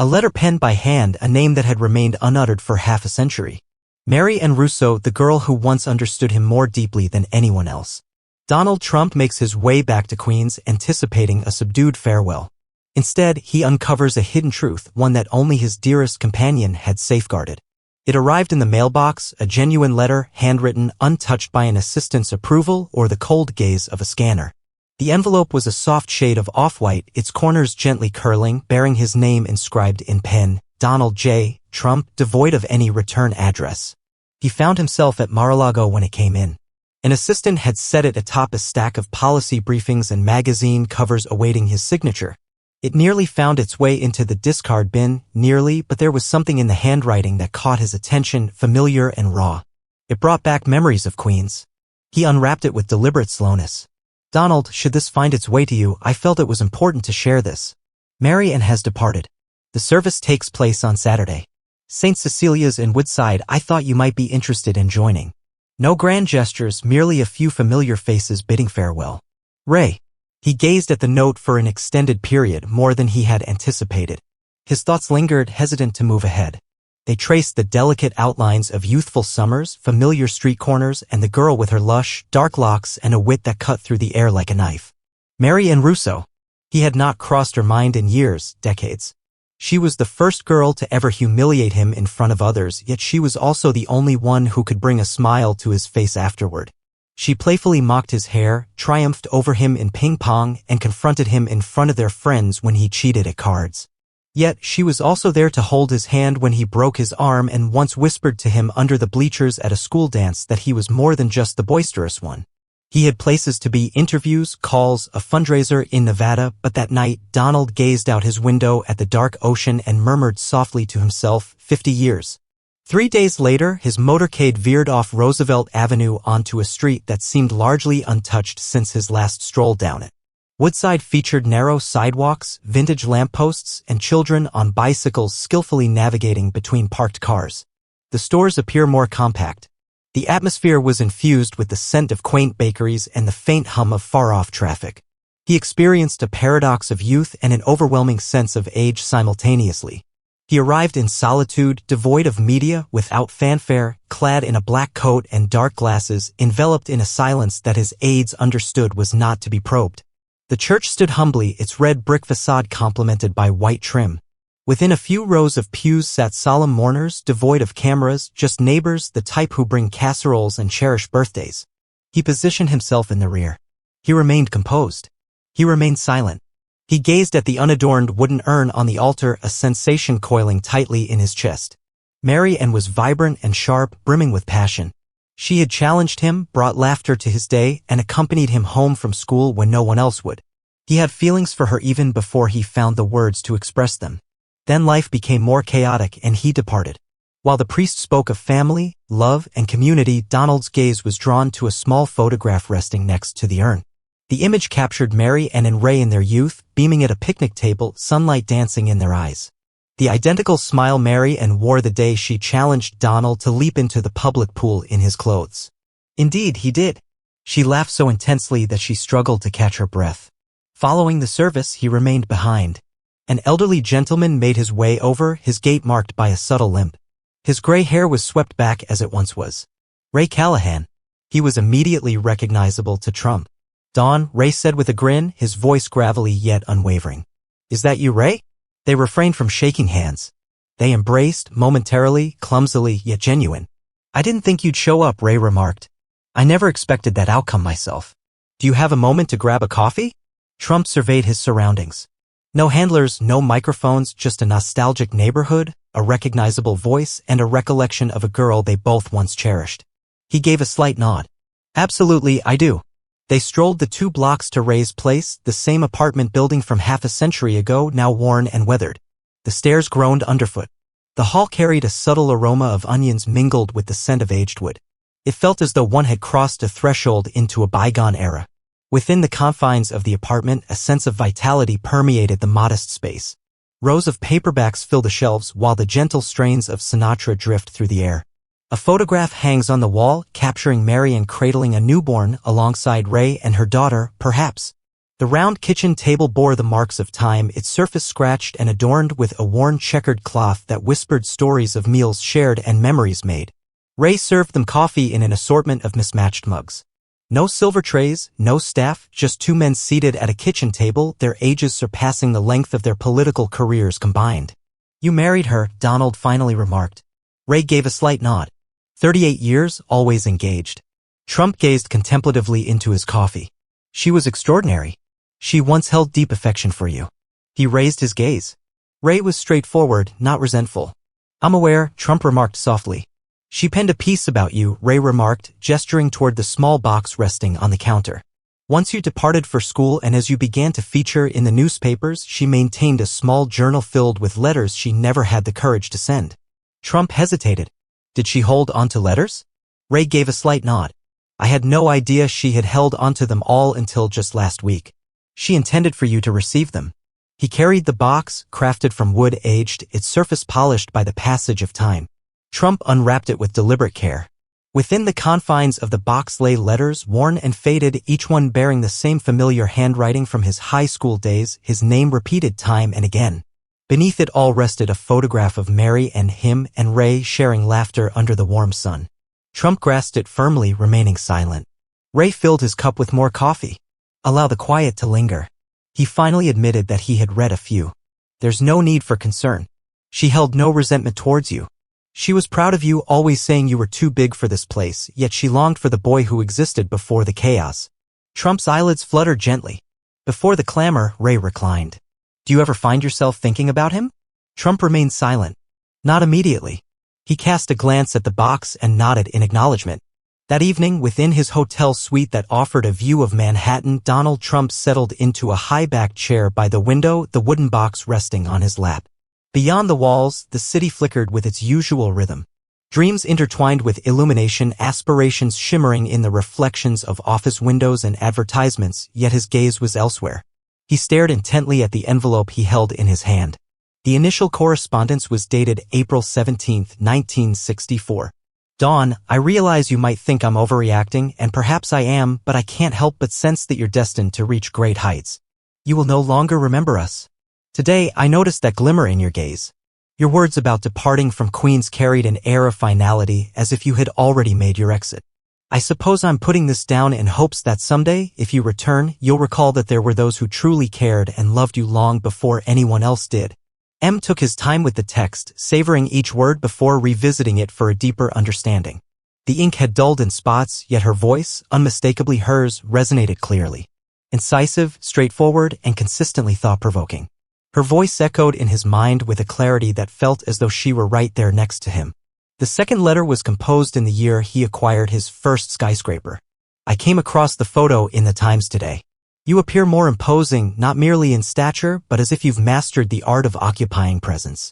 A letter penned by hand, a name that had remained unuttered for half a century. Mary Ann Russo, the girl who once understood him more deeply than anyone else. Donald Trump makes his way back to Queens, anticipating a subdued farewell. Instead, he uncovers a hidden truth, one that only his dearest companion had safeguarded. It arrived in the mailbox, a genuine letter, handwritten, untouched by an assistant's approval or the cold gaze of a scanner. The envelope was a soft shade of off-white, its corners gently curling, bearing his name inscribed in pen, Donald J. Trump, devoid of any return address. He found himself at Mar-a-Lago when it came in. An assistant had set it atop a stack of policy briefings and magazine covers awaiting his signature. It nearly found its way into the discard bin, nearly, but there was something in the handwriting that caught his attention, familiar and raw. It brought back memories of Queens. He unwrapped it with deliberate slowness. Donald, should this find its way to you, I felt it was important to share this. Mary Ann has departed. The service takes place on Saturday. St. Cecilia's in Woodside. I thought you might be interested in joining. No grand gestures, merely a few familiar faces bidding farewell. Ray. He gazed at the note for an extended period, more than he had anticipated. His thoughts lingered, hesitant to move ahead. They traced the delicate outlines of youthful summers, familiar street corners, and the girl with her lush, dark locks and a wit that cut through the air like a knife. Mary Ann Russo. He had not crossed her mind in years, decades. She was the first girl to ever humiliate him in front of others, yet she was also the only one who could bring a smile to his face afterward. She playfully mocked his hair, triumphed over him in ping-pong, and confronted him in front of their friends when he cheated at cards. Yet, she was also there to hold his hand when he broke his arm and once whispered to him under the bleachers at a school dance that he was more than just the boisterous one. He had places to be, interviews, calls, a fundraiser in Nevada, but that night, Donald gazed out his window at the dark ocean and murmured softly to himself, 50 years. 3 days later, his motorcade veered off Roosevelt Avenue onto a street that seemed largely untouched since his last stroll down it. Woodside featured narrow sidewalks, vintage lampposts, and children on bicycles skillfully navigating between parked cars. The stores appear more compact. The atmosphere was infused with the scent of quaint bakeries and the faint hum of far-off traffic. He experienced a paradox of youth and an overwhelming sense of age simultaneously. He arrived in solitude, devoid of media, without fanfare, clad in a black coat and dark glasses, enveloped in a silence that his aides understood was not to be probed. The church stood humbly, its red brick facade complemented by white trim. Within a few rows of pews sat solemn mourners, devoid of cameras, just neighbors, the type who bring casseroles and cherish birthdays. He positioned himself in the rear. He remained composed. He remained silent. He gazed at the unadorned wooden urn on the altar, a sensation coiling tightly in his chest. Mary Ann was vibrant and sharp, brimming with passion. She had challenged him, brought laughter to his day, and accompanied him home from school when no one else would. He had feelings for her even before he found the words to express them. Then life became more chaotic and he departed. While the priest spoke of family, love, and community, Donald's gaze was drawn to a small photograph resting next to the urn. The image captured Mary Ann and Ray in their youth, beaming at a picnic table, sunlight dancing in their eyes. The identical smile Mary Ann wore the day she challenged Donald to leap into the public pool in his clothes. Indeed, he did. She laughed so intensely that she struggled to catch her breath. Following the service, he remained behind. An elderly gentleman made his way over, his gait marked by a subtle limp. His gray hair was swept back as it once was. Ray Callahan. He was immediately recognizable to Trump. Don, Ray said with a grin, his voice gravelly yet unwavering. Is that you, Ray? They refrained from shaking hands. They embraced, momentarily, clumsily, yet genuine. I didn't think you'd show up, Ray remarked. I never expected that outcome myself. Do you have a moment to grab a coffee? Trump surveyed his surroundings. No handlers, no microphones, just a nostalgic neighborhood, a recognizable voice, and a recollection of a girl they both once cherished. He gave a slight nod. Absolutely, I do. They strolled the 2 blocks to Ray's place, the same apartment building from half a century ago, now worn and weathered. The stairs groaned underfoot. The hall carried a subtle aroma of onions mingled with the scent of aged wood. It felt as though one had crossed a threshold into a bygone era. Within the confines of the apartment, a sense of vitality permeated the modest space. Rows of paperbacks fill the shelves while the gentle strains of Sinatra drift through the air. A photograph hangs on the wall, capturing Mary Ann cradling a newborn alongside Ray and her daughter, perhaps The round kitchen table bore the marks of time, its surface scratched and adorned with a worn checkered cloth that whispered stories of meals shared and memories made. Ray served them coffee in an assortment of mismatched mugs. No silver trays, no staff, just two men seated at a kitchen table, their ages surpassing the length of their political careers combined. "You married her," Donald finally remarked. Ray gave a slight nod. 38 years, always engaged. Trump gazed contemplatively into his coffee. "She was extraordinary. She once held deep affection for you." He raised his gaze. Ray was straightforward, not resentful. "I'm aware," Trump remarked softly. "She penned a piece about you," Ray remarked, gesturing toward the small box resting on the counter. "Once you departed for school and as you began to feature in the newspapers, she maintained a small journal filled with letters she never had the courage to send." Trump hesitated. "Did she hold on to letters?" Ray gave a slight nod. "I had no idea she had held onto them all until just last week. She intended for you to receive them." He carried the box, crafted from wood aged, its surface polished by the passage of time. Trump unwrapped it with deliberate care. Within the confines of the box lay letters, worn and faded, each one bearing the same familiar handwriting from his high school days, his name repeated time and again. Beneath it all rested a photograph of Mary and him and Ray sharing laughter under the warm sun. Trump grasped it firmly, remaining silent. Ray filled his cup with more coffee. "Allow the quiet to linger." He finally admitted that he had read a few. "There's no need for concern. She held no resentment towards you. She was proud of you, always saying you were too big for this place, yet she longed for the boy who existed before the chaos." Trump's eyelids fluttered gently. Before the clamor, Ray reclined. "Do you ever find yourself thinking about him?" Trump remained silent. "Not immediately." He cast a glance at the box and nodded in acknowledgement. That evening, within his hotel suite that offered a view of Manhattan, Donald Trump settled into a high-backed chair by the window, the wooden box resting on his lap. Beyond the walls, the city flickered with its usual rhythm. Dreams intertwined with illumination, aspirations shimmering in the reflections of office windows and advertisements, yet his gaze was elsewhere. He stared intently at the envelope he held in his hand. The initial correspondence was dated April 17, 1964. "Dawn, I realize you might think I'm overreacting, and perhaps I am, but I can't help but sense that you're destined to reach great heights. You will no longer remember us. Today, I noticed that glimmer in your gaze. Your words about departing from Queens carried an air of finality, as if you had already made your exit. I suppose I'm putting this down in hopes that someday, if you return, you'll recall that there were those who truly cared and loved you long before anyone else did." M took his time with the text, savoring each word before revisiting it for a deeper understanding. The ink had dulled in spots, yet her voice, unmistakably hers, resonated clearly. Incisive, straightforward, and consistently thought-provoking. Her voice echoed in his mind with a clarity that felt as though she were right there next to him. The second letter was composed in the year he acquired his first skyscraper. "I came across the photo in the Times today. You appear more imposing, not merely in stature, but as if you've mastered the art of occupying presence.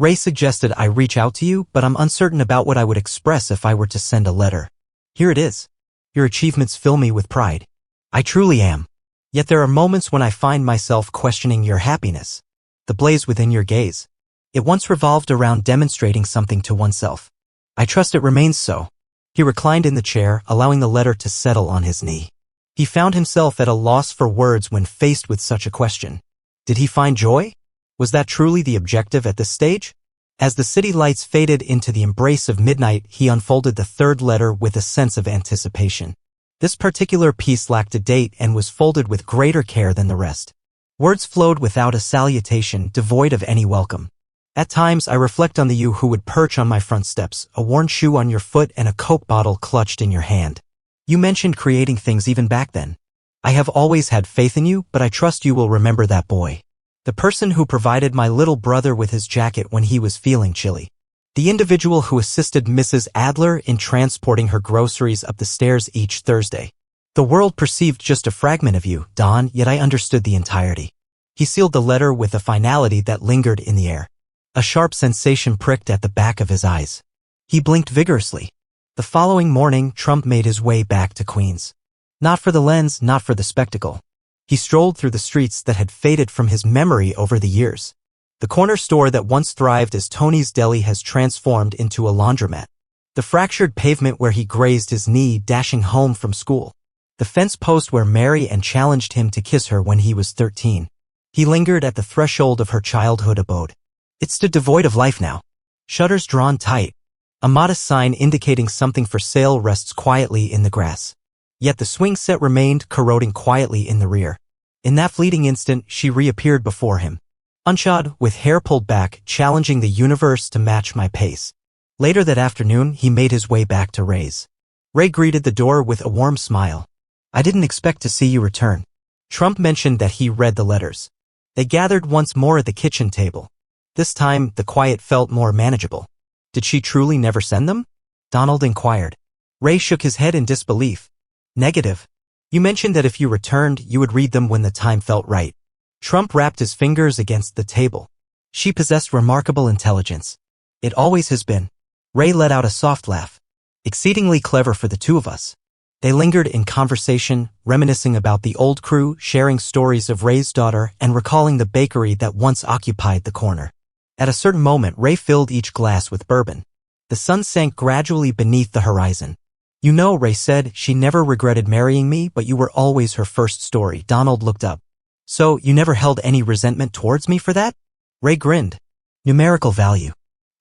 Ray suggested I reach out to you, but I'm uncertain about what I would express if I were to send a letter. Here it is. Your achievements fill me with pride. I truly am. Yet there are moments when I find myself questioning your happiness. The blaze within your gaze. It once revolved around demonstrating something to oneself. I trust it remains so." He reclined in the chair, allowing the letter to settle on his knee. He found himself at a loss for words when faced with such a question. Did he find joy? Was that truly the objective at this stage? As the city lights faded into the embrace of midnight, he unfolded the third letter with a sense of anticipation. This particular piece lacked a date and was folded with greater care than the rest. Words flowed without a salutation, devoid of any welcome. "At times I reflect on the you who would perch on my front steps, a worn shoe on your foot and a Coke bottle clutched in your hand. You mentioned creating things even back then. I have always had faith in you, but I trust you will remember that boy. The person who provided my little brother with his jacket when he was feeling chilly. The individual who assisted Mrs. Adler in transporting her groceries up the stairs each Thursday. The world perceived just a fragment of you, Don, yet I understood the entirety." He sealed the letter with a finality that lingered in the air. A sharp sensation pricked at the back of his eyes. He blinked vigorously. The following morning, Trump made his way back to Queens. Not for the lens, not for the spectacle. He strolled through the streets that had faded from his memory over the years. The corner store that once thrived as Tony's Deli has transformed into a laundromat. The fractured pavement where he grazed his knee dashing home from school. The fence post where Mary Ann challenged him to kiss her when he was 13. He lingered at the threshold of her childhood abode. It stood devoid of life now. Shutters drawn tight. A modest sign indicating something for sale rests quietly in the grass. Yet the swing set remained corroding quietly in the rear. In that fleeting instant, she reappeared before him. Unshod, with hair pulled back, challenging the universe to match my pace. Later that afternoon, he made his way back to Ray's. Ray greeted the door with a warm smile. I didn't expect to see you return. Trump mentioned that he read the letters. They gathered once more at the kitchen table. This time, the quiet felt more manageable. Did she truly never send them? Donald inquired. Ray shook his head in disbelief. Negative. You mentioned that if you returned, you would read them when the time felt right. Trump rapped his fingers against the table. She possessed remarkable intelligence. It always has been. Ray let out a soft laugh. Exceedingly clever for the two of us. They lingered in conversation, reminiscing about the old crew, sharing stories of Ray's daughter, and recalling the bakery that once occupied the corner. At a certain moment, Ray filled each glass with bourbon. The sun sank gradually beneath the horizon. You know, Ray said, she never regretted marrying me, but you were always her first story. Donald looked up. So, you never held any resentment towards me for that? Ray grinned. Numerical value.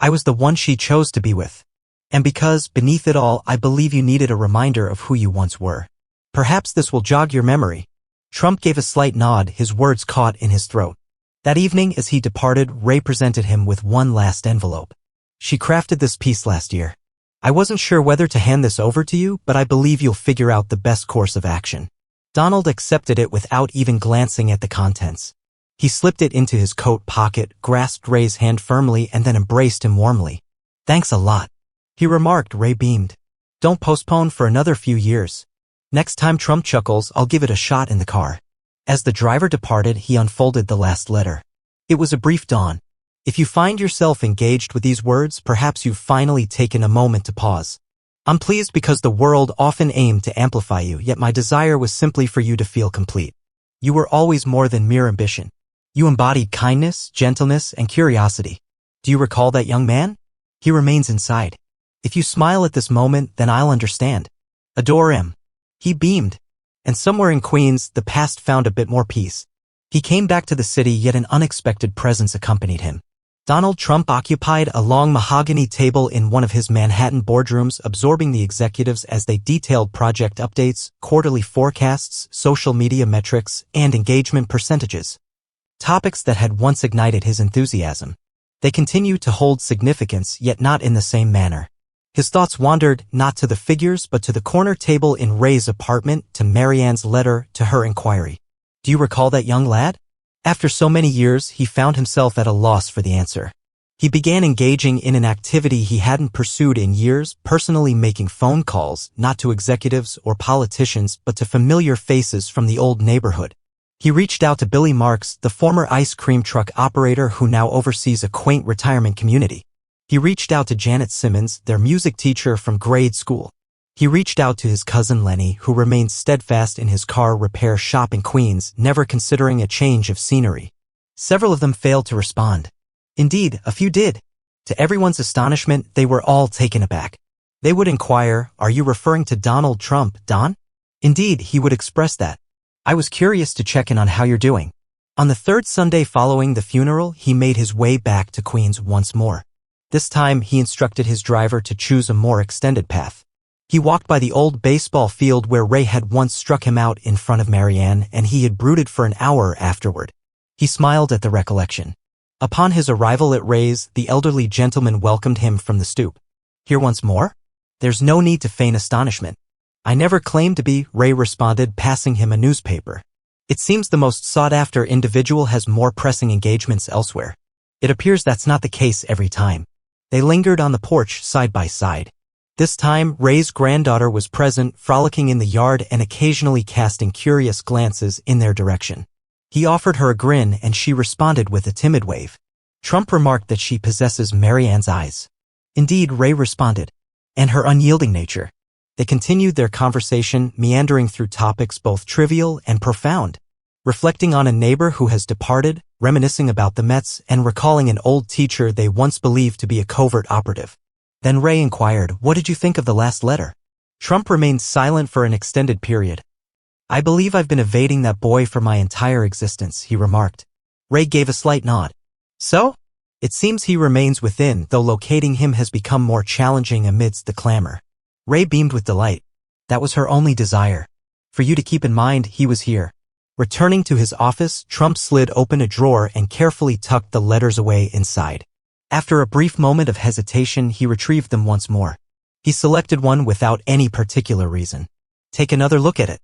I was the one she chose to be with. And because, beneath it all, I believe you needed a reminder of who you once were. Perhaps this will jog your memory. Trump gave a slight nod, his words caught in his throat. That evening, as he departed, Ray presented him with one last envelope. She crafted this piece last year. I wasn't sure whether to hand this over to you, but I believe you'll figure out the best course of action. Donald accepted it without even glancing at the contents. He slipped it into his coat pocket, grasped Ray's hand firmly, and then embraced him warmly. Thanks a lot. He remarked. Ray beamed. Don't postpone for another few years. Next time Trump chuckles, I'll give it a shot in the car. As the driver departed, he unfolded the last letter. It was a brief dawn. If you find yourself engaged with these words, perhaps you've finally taken a moment to pause. I'm pleased because the world often aimed to amplify you, yet my desire was simply for you to feel complete. You were always more than mere ambition. You embodied kindness, gentleness, and curiosity. Do you recall that young man? He remains inside. If you smile at this moment, then I'll understand. Adore him. He beamed. And somewhere in Queens, the past found a bit more peace. He came back to the city, yet an unexpected presence accompanied him. Donald Trump occupied a long mahogany table in one of his Manhattan boardrooms, absorbing the executives as they detailed project updates, quarterly forecasts, social media metrics, and engagement percentages. Topics that had once ignited his enthusiasm. They continued to hold significance, yet not in the same manner. His thoughts wandered, not to the figures, but to the corner table in Ray's apartment, to Mary Ann's letter, to her inquiry. Do you recall that young lad? After so many years, he found himself at a loss for the answer. He began engaging in an activity he hadn't pursued in years, personally making phone calls, not to executives or politicians, but to familiar faces from the old neighborhood. He reached out to Billy Marks, the former ice cream truck operator who now oversees a quaint retirement community. He reached out to Janet Simmons, their music teacher from grade school. He reached out to his cousin Lenny, who remained steadfast in his car repair shop in Queens, never considering a change of scenery. Several of them failed to respond. Indeed, a few did. To everyone's astonishment, they were all taken aback. They would inquire, "Are you referring to Donald Trump, Don?" Indeed, he would express that. "I was curious to check in on how you're doing." On the third Sunday following the funeral, he made his way back to Queens once more. This time, he instructed his driver to choose a more extended path. He walked by the old baseball field where Ray had once struck him out in front of Mary Ann, and he had brooded for an hour afterward. He smiled at the recollection. Upon his arrival at Ray's, the elderly gentleman welcomed him from the stoop. "Here once more? There's no need to feign astonishment." "I never claimed to be," Ray responded, passing him a newspaper. "It seems the most sought-after individual has more pressing engagements elsewhere. It appears that's not the case every time." They lingered on the porch side by side. This time, Ray's granddaughter was present, frolicking in the yard and occasionally casting curious glances in their direction. He offered her a grin, and she responded with a timid wave. Trump remarked that she possesses Mary Ann's eyes. Indeed, Ray responded. And her unyielding nature. They continued their conversation, meandering through topics both trivial and profound. Reflecting on a neighbor who has departed, reminiscing about the Mets, and recalling an old teacher they once believed to be a covert operative. Then Ray inquired, "What did you think of the last letter?" Trump remained silent for an extended period. I believe I've been evading that boy for my entire existence, he remarked. Ray gave a slight nod. So? It seems he remains within, though locating him has become more challenging amidst the clamor. Ray beamed with delight. That was her only desire. For you to keep in mind, he was here. Returning to his office, Trump slid open a drawer and carefully tucked the letters away inside. After a brief moment of hesitation, he retrieved them once more. He selected one without any particular reason. Take another look at it.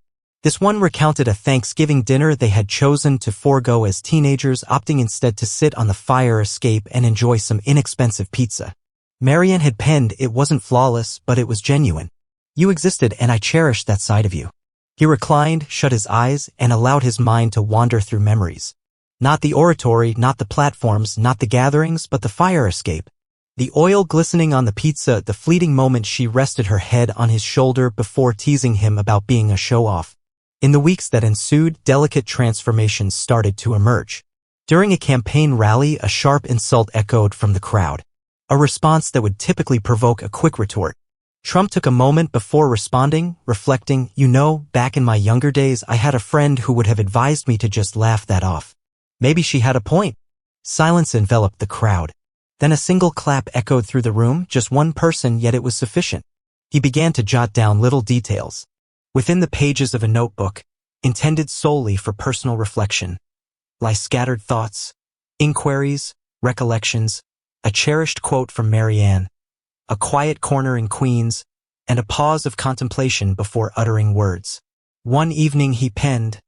This one recounted a Thanksgiving dinner they had chosen to forego as teenagers, opting instead to sit on the fire escape and enjoy some inexpensive pizza. Marianne had penned, it wasn't flawless, but it was genuine. You existed and I cherished that side of you. He reclined, shut his eyes, and allowed his mind to wander through memories. Not the oratory, not the platforms, not the gatherings, but the fire escape. The oil glistening on the pizza, the fleeting moment she rested her head on his shoulder before teasing him about being a show-off. In the weeks that ensued, delicate transformations started to emerge. During a campaign rally, a sharp insult echoed from the crowd. A response that would typically provoke a quick retort. Trump took a moment before responding, reflecting, you know, back in my younger days I had a friend who would have advised me to just laugh that off. Maybe she had a point. Silence enveloped the crowd. Then a single clap echoed through the room, just one person, yet it was sufficient. He began to jot down little details. Within the pages of a notebook, intended solely for personal reflection, lie scattered thoughts, inquiries, recollections, a cherished quote from Marianne, a quiet corner in Queens, and a pause of contemplation before uttering words. One evening he penned,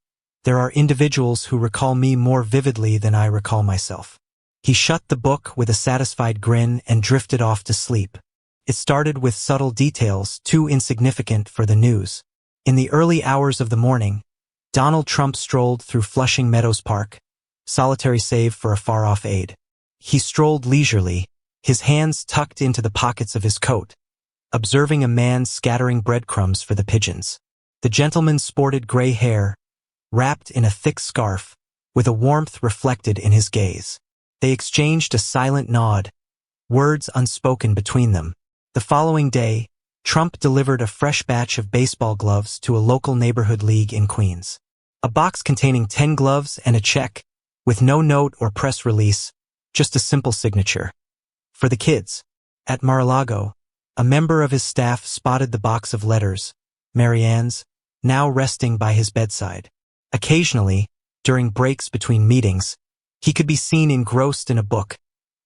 there are individuals who recall me more vividly than I recall myself. He shut the book with a satisfied grin and drifted off to sleep. It started with subtle details, too insignificant for the news. In the early hours of the morning, Donald Trump strolled through Flushing Meadows Park, solitary save for a far-off aide. He strolled leisurely, his hands tucked into the pockets of his coat, observing a man scattering breadcrumbs for the pigeons. The gentleman sported gray hair, wrapped in a thick scarf, with a warmth reflected in his gaze. They exchanged a silent nod, words unspoken between them. The following day, Trump delivered a fresh batch of baseball gloves to a local neighborhood league in Queens. A box containing 10 gloves and a check, with no note or press release, just a simple signature. For the kids. At Mar-a-Lago, a member of his staff spotted the box of letters, Marianne's, now resting by his bedside. Occasionally, during breaks between meetings, he could be seen engrossed in a book,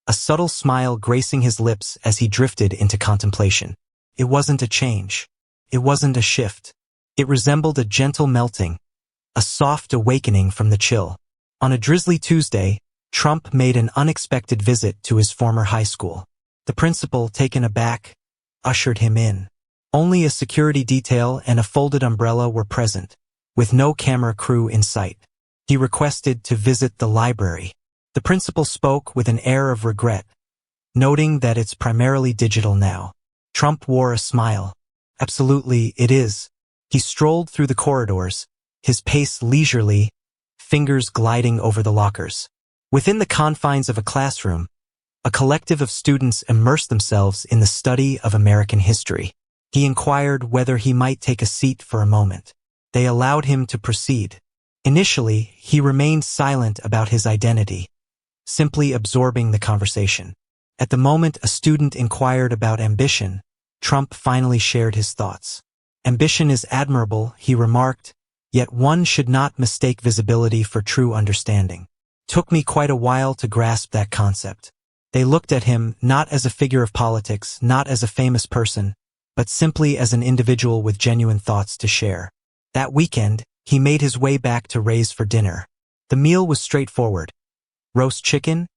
a subtle smile gracing his lips as he drifted into contemplation. It wasn't a change. It wasn't a shift. It resembled a gentle melting, a soft awakening from the chill. On a drizzly Tuesday, Trump made an unexpected visit to his former high school. The principal, taken aback, ushered him in. Only a security detail and a folded umbrella were present, with no camera crew in sight. He requested to visit the library. The principal spoke with an air of regret, noting that it's primarily digital now. Trump wore a smile. Absolutely, it is. He strolled through the corridors, his pace leisurely, fingers gliding over the lockers. Within the confines of a classroom, a collective of students immersed themselves in the study of American history. He inquired whether he might take a seat for a moment. They allowed him to proceed. Initially, he remained silent about his identity, simply absorbing the conversation. At the moment a student inquired about ambition, Trump finally shared his thoughts. Ambition is admirable, he remarked, yet one should not mistake visibility for true understanding. Took me quite a while to grasp that concept. They looked at him not as a figure of politics, not as a famous person, but simply as an individual with genuine thoughts to share. That weekend, he made his way back to Ray's for dinner. The meal was straightforward. Roast chicken,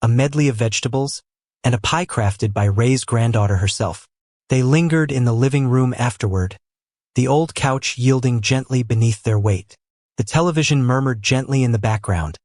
a medley of vegetables, and a pie crafted by Ray's granddaughter herself. They lingered in the living room afterward, the old couch yielding gently beneath their weight. The television murmured gently in the background,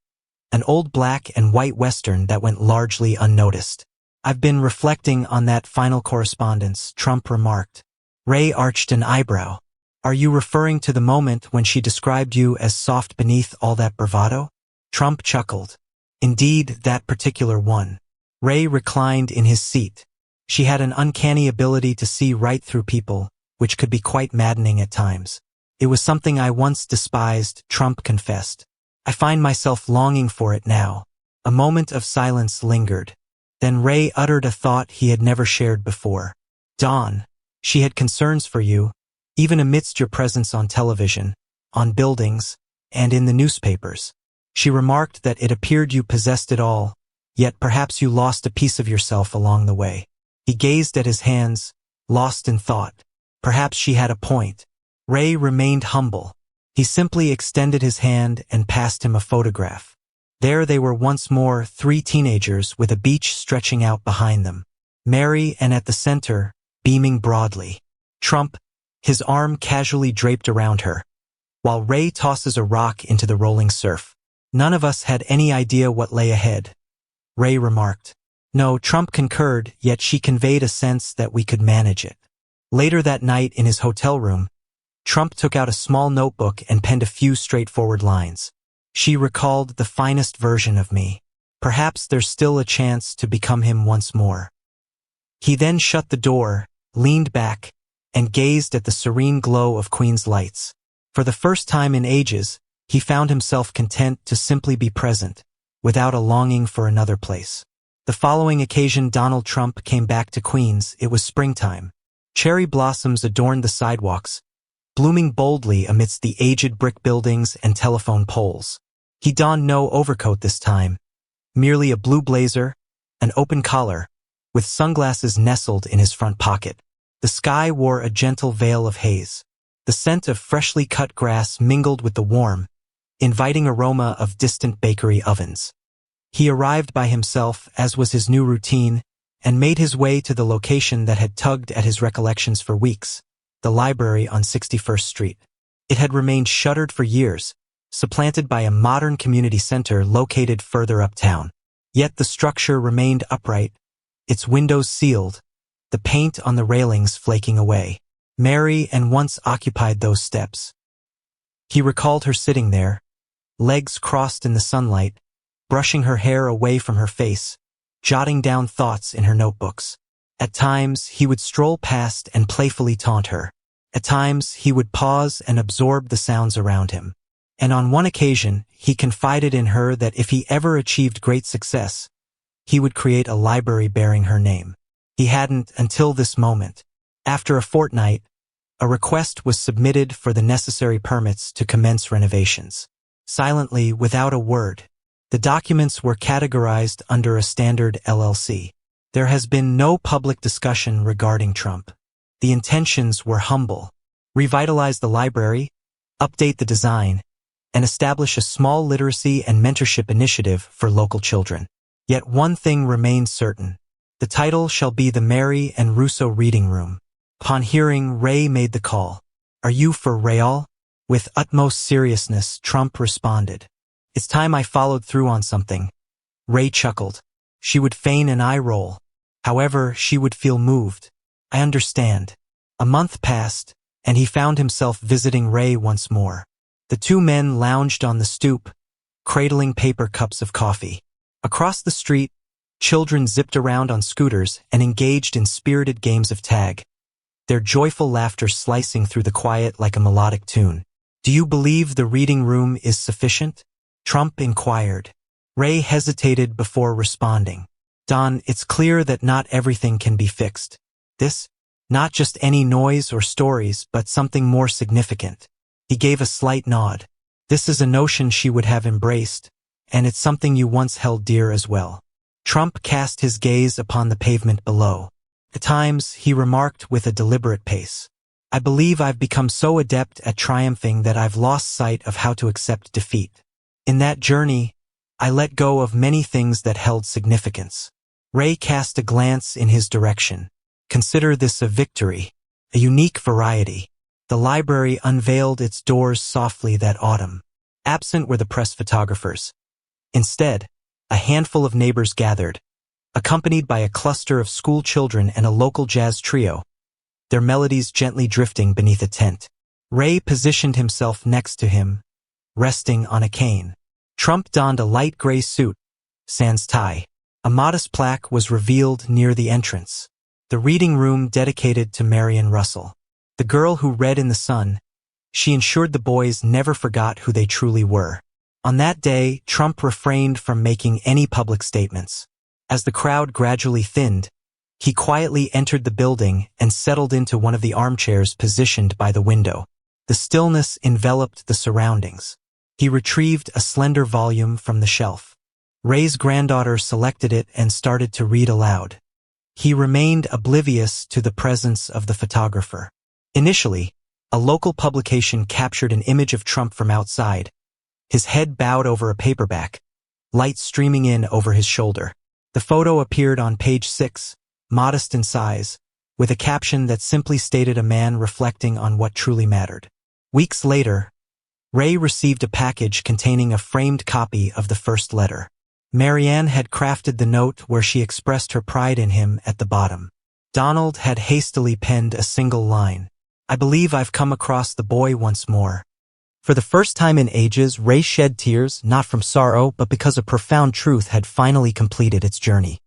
an old black and white western that went largely unnoticed. I've been reflecting on that final correspondence, Trump remarked. Ray arched an eyebrow. Are you referring to the moment when she described you as soft beneath all that bravado? Trump chuckled. Indeed, that particular one. Ray reclined in his seat. She had an uncanny ability to see right through people, which could be quite maddening at times. It was something I once despised, Trump confessed. I find myself longing for it now. A moment of silence lingered. Then Ray uttered a thought he had never shared before. Dawn, she had concerns for you, even amidst your presence on television, on buildings, and in the newspapers. She remarked that it appeared you possessed it all, yet perhaps you lost a piece of yourself along the way. He gazed at his hands, lost in thought. Perhaps she had a point. Ray remained humble. He simply extended his hand and passed him a photograph. There they were once more, 3 teenagers with a beach stretching out behind them. Mary, and at the center, beaming broadly. Trump, his arm casually draped around her, while Ray tosses a rock into the rolling surf. None of us had any idea what lay ahead, Ray remarked. No, Trump concurred, yet she conveyed a sense that we could manage it. Later that night in his hotel room, Trump took out a small notebook and penned a few straightforward lines. She recalled the finest version of me. Perhaps there's still a chance to become him once more. He then shut the door, leaned back, and gazed at the serene glow of Queen's lights. For the first time in ages, he found himself content to simply be present, without a longing for another place. The following occasion Donald Trump came back to Queens. It was springtime. Cherry blossoms adorned the sidewalks, blooming boldly amidst the aged brick buildings and telephone poles. He donned no overcoat this time, merely a blue blazer, an open collar, with sunglasses nestled in his front pocket. The sky wore a gentle veil of haze. The scent of freshly cut grass mingled with the warm, inviting aroma of distant bakery ovens. He arrived by himself, as was his new routine, and made his way to the location that had tugged at his recollections for weeks, the library on 61st Street. It had remained shuttered for years, supplanted by a modern community center located further uptown. Yet the structure remained upright, its windows sealed, the paint on the railings flaking away. Mary and once occupied those steps. He recalled her sitting there, legs crossed in the sunlight, brushing her hair away from her face, jotting down thoughts in her notebooks. At times, he would stroll past and playfully taunt her. At times, he would pause and absorb the sounds around him. And on one occasion, he confided in her that if he ever achieved great success, he would create a library bearing her name. He hadn't until this moment. After a fortnight, a request was submitted for the necessary permits to commence renovations. Silently, without a word, the documents were categorized under a standard LLC. There has been no public discussion regarding Trump. The intentions were humble: revitalize the library, update the design, and establish a small literacy and mentorship initiative for local children. Yet one thing remained certain. The title shall be the Mary and Russo Reading Room. Upon hearing, Ray made the call. Are you for real? With utmost seriousness, Trump responded. It's time I followed through on something. Ray chuckled. She would feign an eye roll. However, she would feel moved. I understand. A month passed, and he found himself visiting Ray once more. The two men lounged on the stoop, cradling paper cups of coffee. Across the street, children zipped around on scooters and engaged in spirited games of tag, their joyful laughter slicing through the quiet like a melodic tune. Do you believe the reading room is sufficient? Trump inquired. Ray hesitated before responding. Don, it's clear that not everything can be fixed. This, not just any noise or stories, but something more significant. He gave a slight nod. This is a notion she would have embraced, and it's something you once held dear as well. Trump cast his gaze upon the pavement below. At times, he remarked with a deliberate pace. I believe I've become so adept at triumphing that I've lost sight of how to accept defeat. In that journey, I let go of many things that held significance. Ray cast a glance in his direction. Consider this a victory, a unique variety. The library unveiled its doors softly that autumn. Absent were the press photographers. Instead, a handful of neighbors gathered, accompanied by a cluster of school children and a local jazz trio, their melodies gently drifting beneath a tent. Ray positioned himself next to him, resting on a cane. Trump donned a light gray suit, sans tie. A modest plaque was revealed near the entrance. The reading room dedicated to Marion Russell, the girl who read in the sun, She ensured the boys never forgot who they truly were. On that day, Trump refrained from making any public statements. As the crowd gradually thinned, he quietly entered the building and settled into one of the armchairs positioned by the window. The stillness enveloped the surroundings. He retrieved a slender volume from the shelf. Ray's granddaughter selected it and started to read aloud. He remained oblivious to the presence of the photographer. Initially, a local publication captured an image of Trump from outside, his head bowed over a paperback, light streaming in over his shoulder. The photo appeared on page 6, modest in size, with a caption that simply stated a man reflecting on what truly mattered. Weeks later, Ray received a package containing a framed copy of the first letter. Marianne had crafted the note where she expressed her pride in him at the bottom. Donald had hastily penned a single line. "I believe I've come across the boy once more." For the first time in ages, Ray shed tears, not from sorrow, but because a profound truth had finally completed its journey.